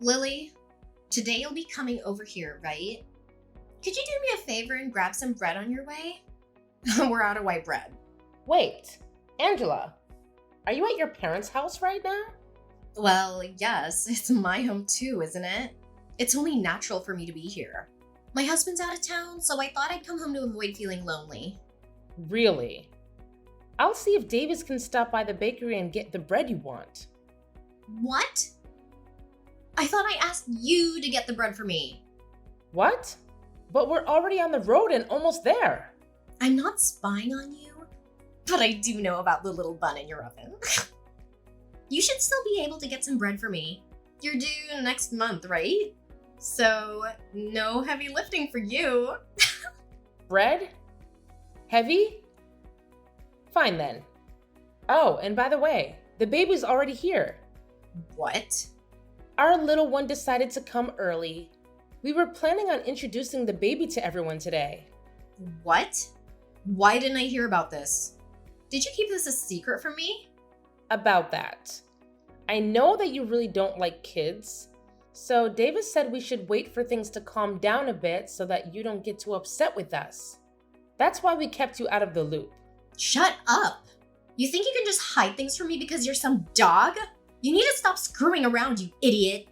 Lily, today you'll be coming over here, right? Could you do me a favor and grab some bread on your way? We're out of white bread. Wait, Angela, are you at your parents' house right now? Well, yes, it's my home too, isn't it? It's only natural for me to be here. My husband's out of town, so I thought I'd come home to avoid feeling lonely. Really? I'll see if Davis can stop by the bakery and get the bread you want. What? I thought I asked you to get the bread for me. What? But we're already on the road and almost there. I'm not spying on you, but I do know about the little bun in your oven. You should still be able to get some bread for me. You're due next month, right? So, no heavy lifting for you. Bread? Heavy? Fine then. Oh, and by the way, the baby's already here. What? Our little one decided to come early. We were planning on introducing the baby to everyone today. What? Why didn't I hear about this? Did you keep this a secret from me? About that. I know that you really don't like kids, so Davis said we should wait for things to calm down a bit so that you don't get too upset with us. That's why we kept you out of the loop. Shut up! You think you can just hide things from me because you're some dog? You need to stop screwing around, you idiot!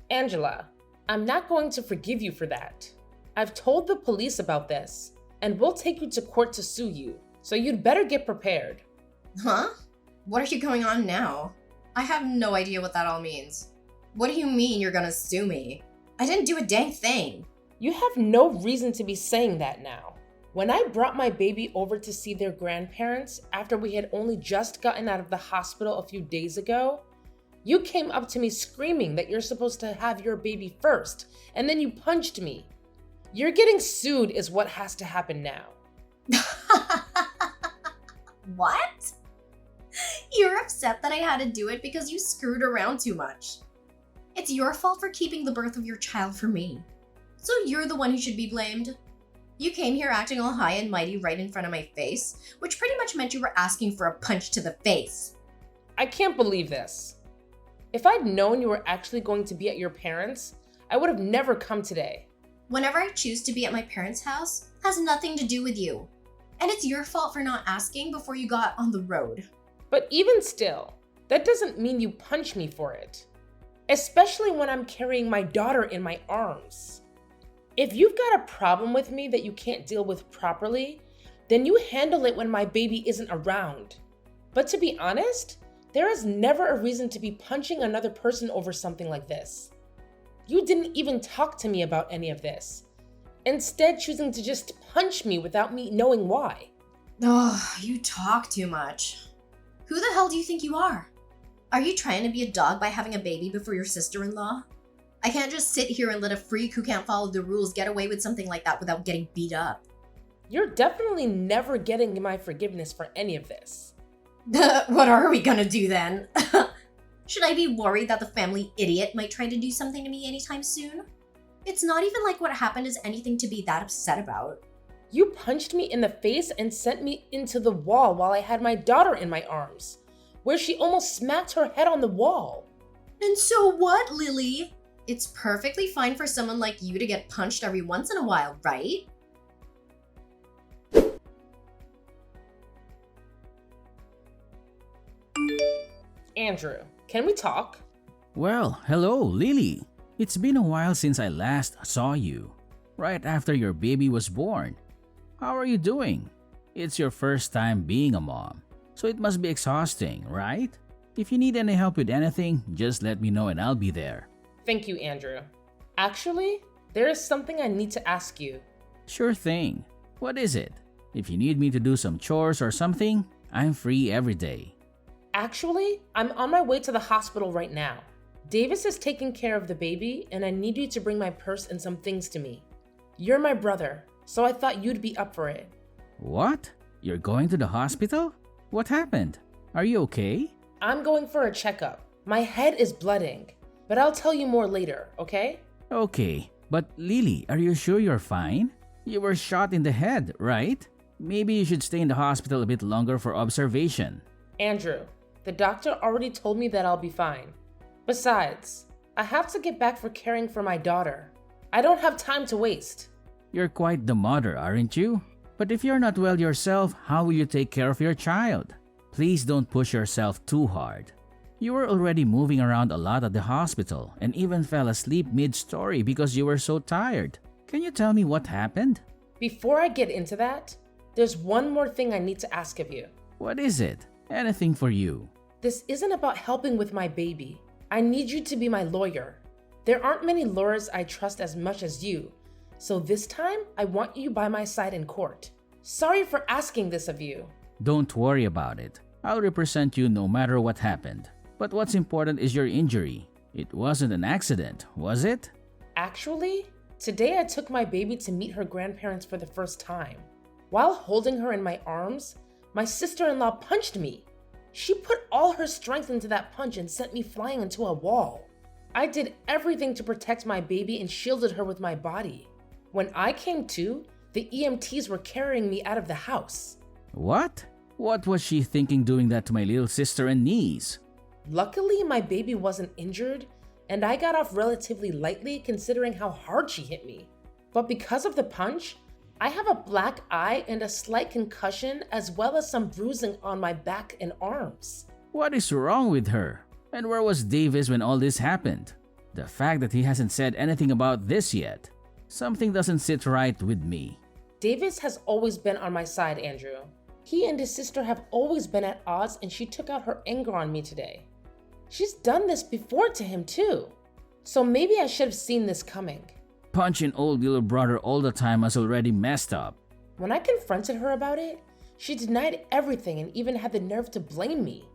Angela, I'm not going to forgive you for that. I've told the police about this, and we'll take you to court to sue you, so you'd better get prepared. Huh? What are you going on now? I have no idea what that all means. What do you mean you're gonna sue me? I didn't do a dang thing. You have no reason to be saying that now. When I brought my baby over to see their grandparents after we had only just gotten out of the hospital a few days ago, you came up to me screaming that you're supposed to have your baby first, and then you punched me. You're getting sued is what has to happen now. What? You're upset that I had to do it because you screwed around too much. It's your fault for keeping the birth of your child from me. So you're the one who should be blamed. You came here acting all high and mighty right in front of my face, which pretty much meant you were asking for a punch to the face. I can't believe this. If I'd known you were actually going to be at your parents', I would have never come today. Whenever I choose to be at my parents' house has nothing to do with you. And it's your fault for not asking before you got on the road. But even still, that doesn't mean you punch me for it. Especially when I'm carrying my daughter in my arms. If you've got a problem with me that you can't deal with properly, then you handle it when my baby isn't around. But to be honest, there is never a reason to be punching another person over something like this. You didn't even talk to me about any of this, instead choosing to just punch me without me knowing why. Oh, you talk too much. Who the hell do you think you are? Are you trying to be a dog by having a baby before your sister-in-law? I can't just sit here and let a freak who can't follow the rules get away with something like that without getting beat up. You're definitely never getting my forgiveness for any of this. What are we gonna do then? Should I be worried that the family idiot might try to do something to me anytime soon? It's not even like what happened is anything to be that upset about. You punched me in the face and sent me into the wall while I had my daughter in my arms, where she almost smacked her head on the wall. And so what, Lily? It's perfectly fine for someone like you to get punched every once in a while, right? Andrew, can we talk? Well, hello, Lily. It's been a while since I last saw you, right after your baby was born. How are you doing? It's your first time being a mom, so it must be exhausting, right? If you need any help with anything, just let me know and I'll be there. Thank you, Andrew. Actually, there is something I need to ask you. Sure thing. What is it? If you need me to do some chores or something, I'm free every day. Actually, I'm on my way to the hospital right now. Davis is taking care of the baby, and I need you to bring my purse and some things to me. You're my brother, so I thought you'd be up for it. What? You're going to the hospital? What happened? Are you okay? I'm going for a checkup. My head is blooding, but I'll tell you more later, okay? Okay, but Lily, are you sure you're fine? You were shot in the head, right? Maybe you should stay in the hospital a bit longer for observation. Andrew, the doctor already told me that I'll be fine. Besides, I have to get back for caring for my daughter. I don't have time to waste. You're quite the mother, aren't you? But if you're not well yourself, how will you take care of your child? Please don't push yourself too hard. You were already moving around a lot at the hospital and even fell asleep mid-story because you were so tired. Can you tell me what happened? Before I get into that, there's one more thing I need to ask of you. What is it? Anything for you. This isn't about helping with my baby. I need you to be my lawyer. There aren't many lawyers I trust as much as you, so this time I want you by my side in court. Sorry for asking this of you. Don't worry about it. I'll represent you no matter what happened. But what's important is your injury. It wasn't an accident, was it? Actually, today I took my baby to meet her grandparents for the first time. While holding her in my arms, my sister-in-law punched me. She put all her strength into that punch and sent me flying into a wall. I did everything to protect my baby and shielded her with my body. When I came to, the EMTs were carrying me out of the house. What? What was she thinking doing that to my little sister and niece? Luckily, my baby wasn't injured, and I got off relatively lightly considering how hard she hit me. But because of the punch, I have a black eye and a slight concussion as well as some bruising on my back and arms. What is wrong with her? And where was Davis when all this happened? The fact that he hasn't said anything about this yet. Something doesn't sit right with me. Davis has always been on my side, Andrew. He and his sister have always been at odds, and she took out her anger on me today. She's done this before to him too. So maybe I should have seen this coming. Punching old little brother all the time has already messed up. When I confronted her about it, she denied everything and even had the nerve to blame me.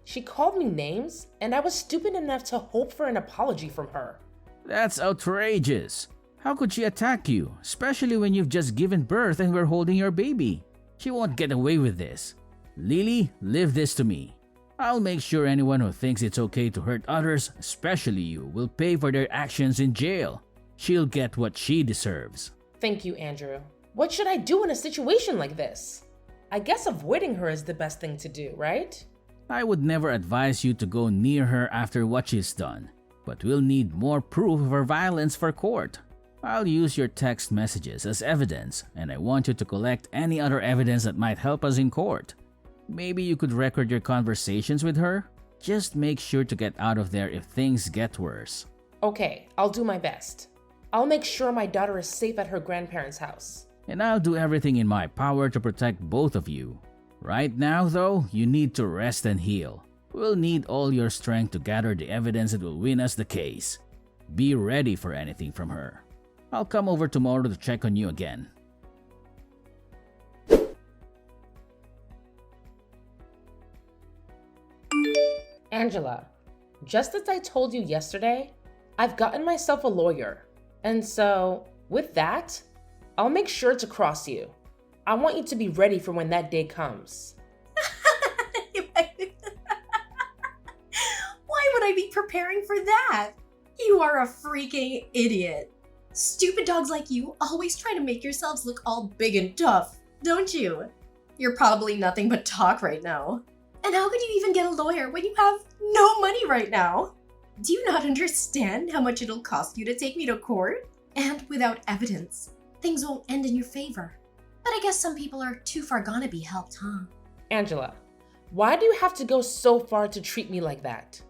She called me names, and I was stupid enough to hope for an apology from her. That's outrageous. How could she attack you, especially when you've just given birth and we're holding your baby? She won't get away with this. Lily, leave this to me. I'll make sure anyone who thinks it's okay to hurt others, especially you, will pay for their actions in jail. She'll get what she deserves. Thank you, Andrew. What should I do in a situation like this? I guess avoiding her is the best thing to do, right? I would never advise you to go near her after what she's done, but we'll need more proof of her violence for court. I'll use your text messages as evidence, and I want you to collect any other evidence that might help us in court. Maybe you could record your conversations with her? Just make sure to get out of there if things get worse. Okay, I'll do my best. I'll make sure my daughter is safe at her grandparents' house. And I'll do everything in my power to protect both of you. Right now, though, you need to rest and heal. We'll need all your strength to gather the evidence that will win us the case. Be ready for anything from her. I'll come over tomorrow to check on you again. Angela, just as I told you yesterday, I've gotten myself a lawyer. And so, with that, I'll make sure to cross you. I want you to be ready for when that day comes. Why would I be preparing for that? You are a freaking idiot. Stupid dogs like you always try to make yourselves look all big and tough, don't you? You're probably nothing but talk right now. And how could you even get a lawyer when you have no money right now? Do you not understand how much it'll cost you to take me to court? And without evidence, things won't end in your favor. But I guess some people are too far gone to be helped, huh? Angela, why do you have to go so far to treat me like that?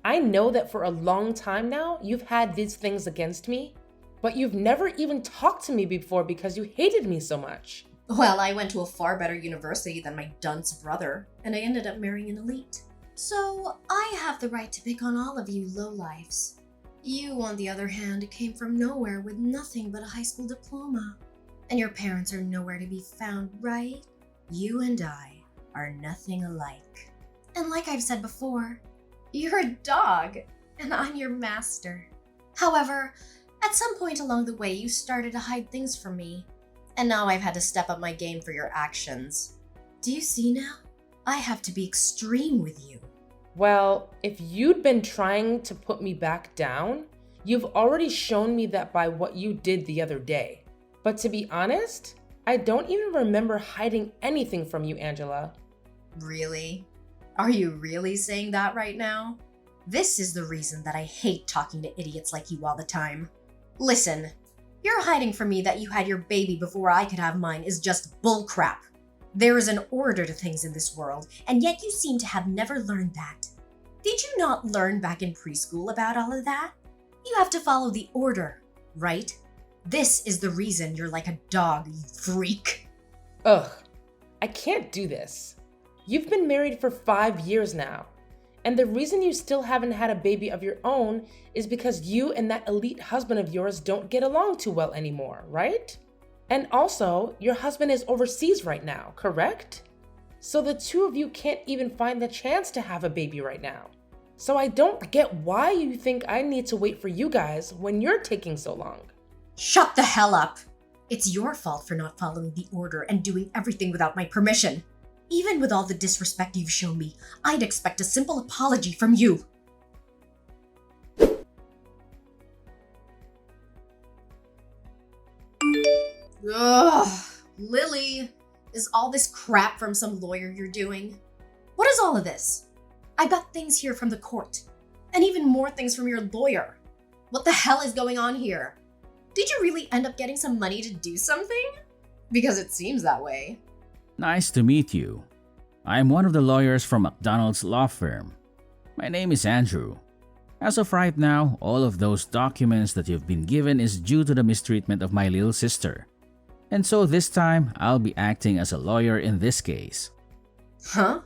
I know that for a long time now, you've had these things against me, but you've never even talked to me before because you hated me so much. Well, I went to a far better university than my dunce brother, and I ended up marrying an elite. So I have the right to pick on all of you lowlifes. You, on the other hand, came from nowhere with nothing but a high school diploma. And your parents are nowhere to be found, right? You and I are nothing alike. And like I've said before, you're a dog, and I'm your master. However, at some point along the way, you started to hide things from me. And now I've had to step up my game for your actions. Do you see now? I have to be extreme with you. Well, if you'd been trying to put me back down, you've already shown me that by what you did the other day. But to be honest, I don't even remember hiding anything from you, Angela. Really? Are you really saying that right now? This is the reason that I hate talking to idiots like you all the time. Listen, you're hiding from me that you had your baby before I could have mine is just bullcrap. There is an order to things in this world, and yet you seem to have never learned that. Did you not learn back in preschool about all of that? You have to follow the order, right? This is the reason you're like a dog, you freak. Ugh, I can't do this. You've been married for 5 years now, and the reason you still haven't had a baby of your own is because you and that elite husband of yours don't get along too well anymore, right? And also, your husband is overseas right now, correct? So the two of you can't even find the chance to have a baby right now. So I don't get why you think I need to wait for you guys when you're taking so long. Shut the hell up! It's your fault for not following the order and doing everything without my permission. Even with all the disrespect you've shown me, I'd expect a simple apology from you. Ugh, Lily, is all this crap from some lawyer you're doing? What is all of this? I got things here from the court, and even more things from your lawyer. What the hell is going on here? Did you really end up getting some money to do something? Because it seems that way. Nice to meet you. I'm one of the lawyers from McDonald's law firm. My name is Andrew. As of right now, all of those documents that you've been given is due to the mistreatment of my little sister. And so this time, I'll be acting as a lawyer in this case. Huh?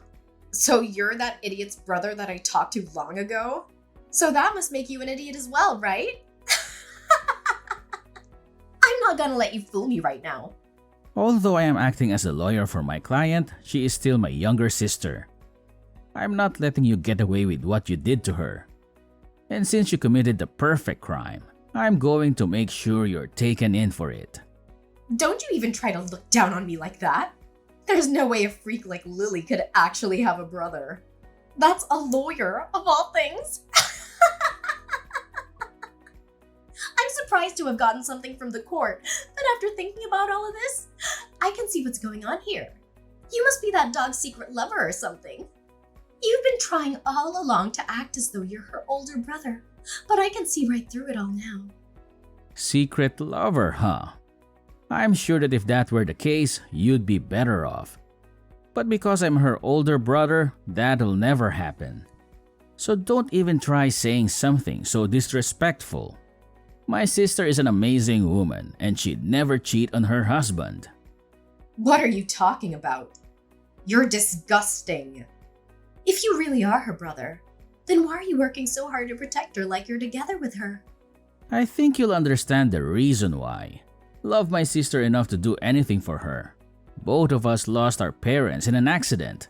So you're that idiot's brother that I talked to long ago? So that must make you an idiot as well, right? I'm not gonna let you fool me right now. Although I am acting as a lawyer for my client, she is still my younger sister. I'm not letting you get away with what you did to her. And since you committed the perfect crime, I'm going to make sure you're taken in for it. Don't you even try to look down on me like that. There's no way a freak like Lily could actually have a brother. That's a lawyer, of all things. I'm surprised to have gotten something from the court, but after thinking about all of this, I can see what's going on here. You must be that dog's secret lover or something. You've been trying all along to act as though you're her older brother, but I can see right through it all now. Secret lover, huh? I'm sure that if that were the case, you'd be better off. But because I'm her older brother, that'll never happen. So don't even try saying something so disrespectful. My sister is an amazing woman and she'd never cheat on her husband. What are you talking about? You're disgusting. If you really are her brother, then why are you working so hard to protect her like you're together with her? I think you'll understand the reason why. Love my sister enough to do anything for her. Both of us lost our parents in an accident.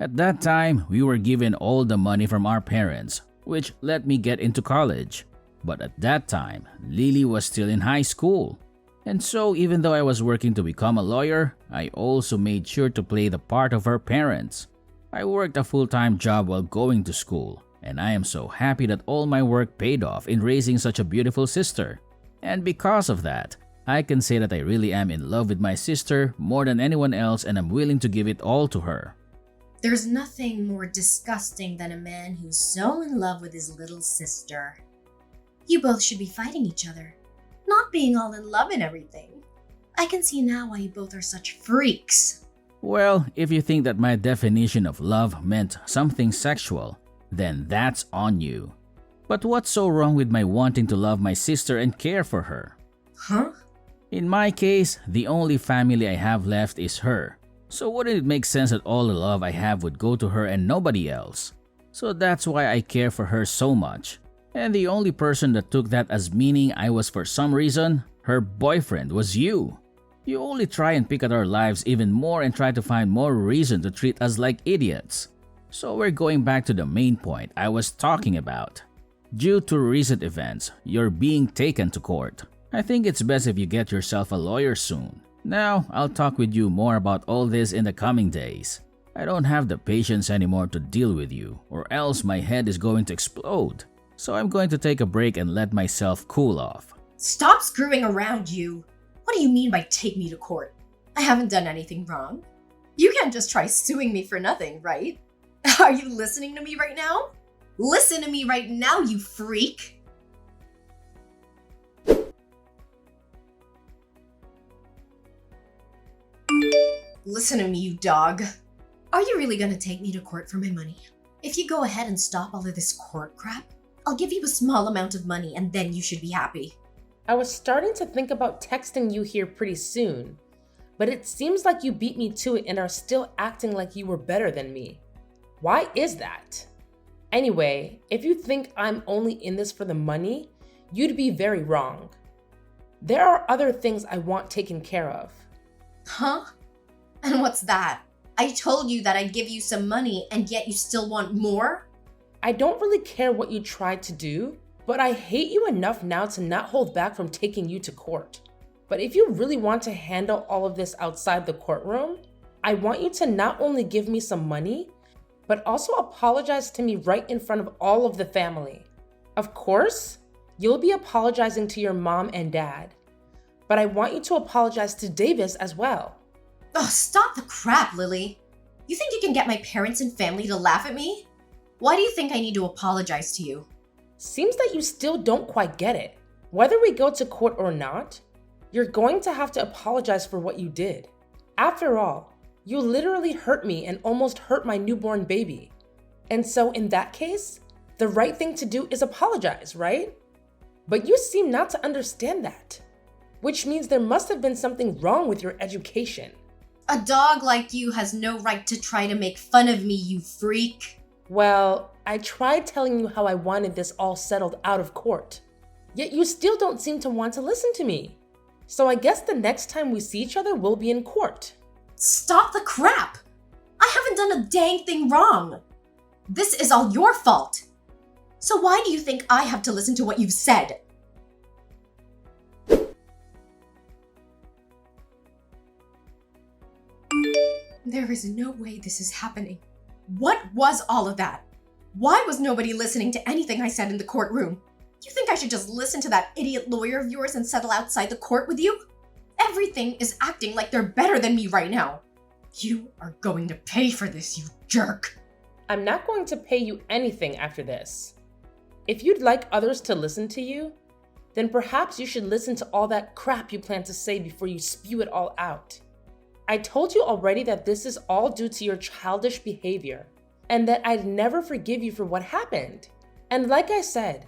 At that time, we were given all the money from our parents, which let me get into college. But at that time, Lily was still in high school. And so even though I was working to become a lawyer, I also made sure to play the part of her parents. I worked a full-time job while going to school, and I am so happy that all my work paid off in raising such a beautiful sister. And because of that, I can say that I really am in love with my sister more than anyone else and I'm willing to give it all to her. There's nothing more disgusting than a man who's so in love with his little sister. You both should be fighting each other, not being all in love and everything. I can see now why you both are such freaks. Well, if you think that my definition of love meant something sexual, then that's on you. But what's so wrong with my wanting to love my sister and care for her? Huh? In my case, the only family I have left is her. So wouldn't it make sense that all the love I have would go to her and nobody else? So that's why I care for her so much. And the only person that took that as meaning I was for some reason, her boyfriend, was you. You only try and pick at our lives even more and try to find more reason to treat us like idiots. So we're going back to the main point I was talking about. Due to recent events, you're being taken to court. I think it's best if you get yourself a lawyer soon. Now, I'll talk with you more about all this in the coming days. I don't have the patience anymore to deal with you, or else my head is going to explode. So I'm going to take a break and let myself cool off. Stop screwing around, you. What do you mean by take me to court? I haven't done anything wrong. You can't just try suing me for nothing, right? Are you listening to me right now? Listen to me right now, you freak! Listen to me, you dog. Are you really gonna take me to court for my money? If you go ahead and stop all of this court crap, I'll give you a small amount of money and then you should be happy. I was starting to think about texting you here pretty soon, but it seems like you beat me to it and are still acting like you were better than me. Why is that? Anyway, if you think I'm only in this for the money, you'd be very wrong. There are other things I want taken care of. Huh? And what's that? I told you that I'd give you some money and yet you still want more? I don't really care what you tried to do, but I hate you enough now to not hold back from taking you to court. But if you really want to handle all of this outside the courtroom, I want you to not only give me some money, but also apologize to me right in front of all of the family. Of course, you'll be apologizing to your mom and dad, but I want you to apologize to Davis as well. Oh, stop the crap, Lily. You think you can get my parents and family to laugh at me? Why do you think I need to apologize to you? Seems that you still don't quite get it. Whether we go to court or not, you're going to have to apologize for what you did. After all, you literally hurt me and almost hurt my newborn baby. And so in that case, the right thing to do is apologize, right? But you seem not to understand that, which means there must have been something wrong with your education. A dog like you has no right to try to make fun of me, you freak. Well, I tried telling you how I wanted this all settled out of court, yet you still don't seem to want to listen to me. So I guess the next time we see each other, we'll be in court. Stop the crap! I haven't done a dang thing wrong. This is all your fault. So why do you think I have to listen to what you've said? There is no way this is happening. What was all of that? Why was nobody listening to anything I said in the courtroom? You think I should just listen to that idiot lawyer of yours and settle outside the court with you? Everything is acting like they're better than me right now. You are going to pay for this, you jerk. I'm not going to pay you anything after this. If you'd like others to listen to you, then perhaps you should listen to all that crap you plan to say before you spew it all out. I told you already that this is all due to your childish behavior, and that I'd never forgive you for what happened. And like I said,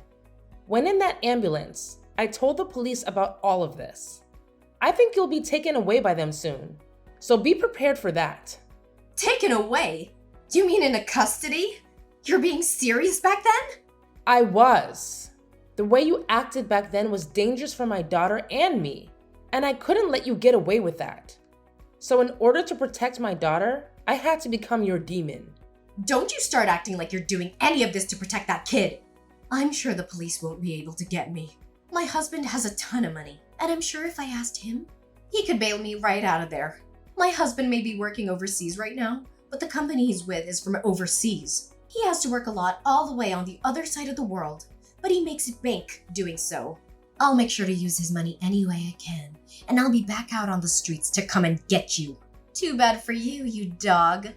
when in that ambulance, I told the police about all of this. I think you'll be taken away by them soon, so be prepared for that. Taken away? You mean into custody? You're being serious back then? I was. The way you acted back then was dangerous for my daughter and me, and I couldn't let you get away with that. So in order to protect my daughter, I had to become your demon. Don't you start acting like you're doing any of this to protect that kid. I'm sure the police won't be able to get me. My husband has a ton of money, and I'm sure if I asked him, he could bail me right out of there. My husband may be working overseas right now, but the company he's with is from overseas. He has to work a lot all the way on the other side of the world, but he makes it bank doing so. I'll make sure to use his money any way I can, and I'll be back out on the streets to come and get you. Too bad for you, you dog.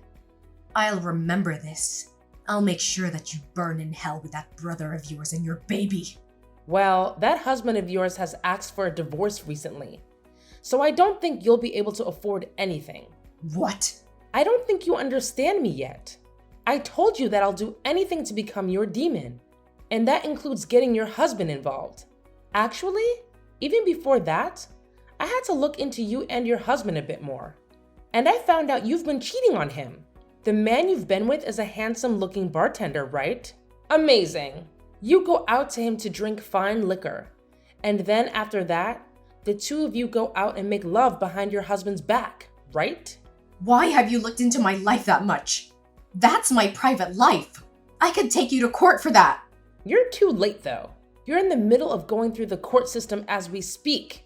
I'll remember this. I'll make sure that you burn in hell with that brother of yours and your baby. Well, that husband of yours has asked for a divorce recently, so I don't think you'll be able to afford anything. What? I don't think you understand me yet. I told you that I'll do anything to become your demon, and that includes getting your husband involved. Actually, even before that, I had to look into you and your husband a bit more, and I found out you've been cheating on him. The man you've been with is a handsome-looking bartender, right? Amazing. You go out to him to drink fine liquor, and then after that, the two of you go out and make love behind your husband's back, right? Why have you looked into my life that much? That's my private life. I could take you to court for that. You're too late though. You're in the middle of going through the court system as we speak.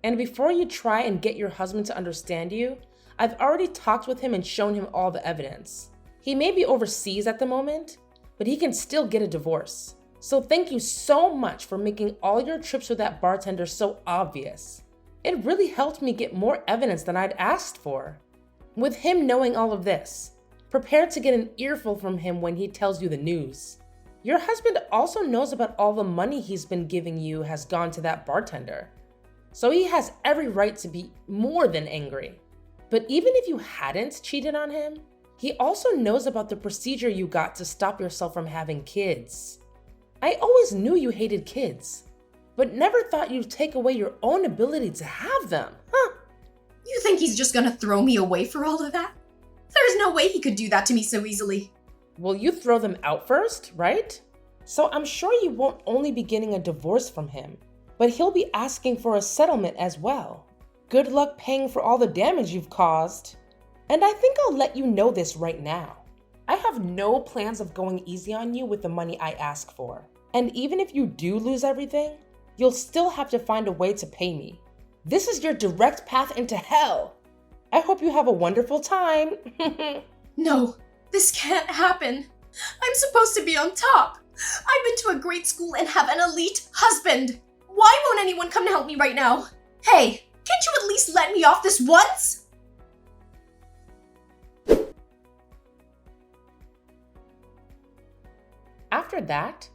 And before you try and get your husband to understand you, I've already talked with him and shown him all the evidence. He may be overseas at the moment, but he can still get a divorce. So thank you so much for making all your trips with that bartender so obvious. It really helped me get more evidence than I'd asked for. With him knowing all of this, prepare to get an earful from him when he tells you the news. Your husband also knows about all the money he's been giving you has gone to that bartender. So he has every right to be more than angry. But even if you hadn't cheated on him, he also knows about the procedure you got to stop yourself from having kids. I always knew you hated kids, but never thought you'd take away your own ability to have them, huh? You think he's just gonna throw me away for all of that? There's no way he could do that to me so easily. Well, you throw them out first, right? So I'm sure you won't only be getting a divorce from him, but he'll be asking for a settlement as well. Good luck paying for all the damage you've caused. And I think I'll let you know this right now. I have no plans of going easy on you with the money I ask for. And even if you do lose everything, you'll still have to find a way to pay me. This is your direct path into hell. I hope you have a wonderful time. No, this can't happen. I'm supposed to be on top. I've been to a great school and have an elite husband. Why won't anyone come to help me right now? Hey, can't you at least let me off this once? After that,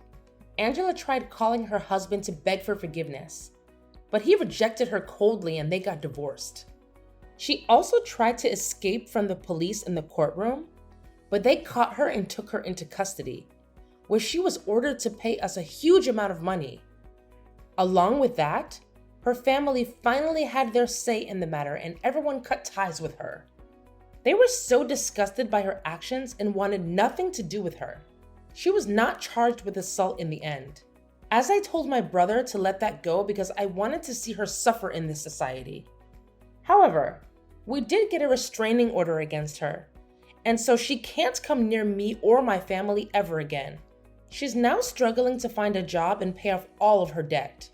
Angela tried calling her husband to beg for forgiveness, but he rejected her coldly and they got divorced. She also tried to escape from the police in the courtroom, but they caught her and took her into custody, where she was ordered to pay us a huge amount of money. Along with that, her family finally had their say in the matter and everyone cut ties with her. They were so disgusted by her actions and wanted nothing to do with her. She was not charged with assault in the end, as I told my brother to let that go because I wanted to see her suffer in this society. However, we did get a restraining order against her, and so she can't come near me or my family ever again. She's now struggling to find a job and pay off all of her debt.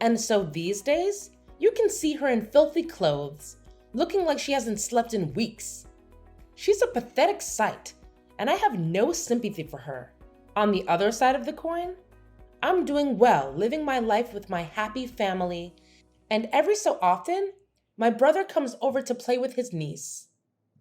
And so these days, you can see her in filthy clothes, looking like she hasn't slept in weeks. She's a pathetic sight, and I have no sympathy for her. On the other side of the coin, I'm doing well, living my life with my happy family, and every so often, my brother comes over to play with his niece.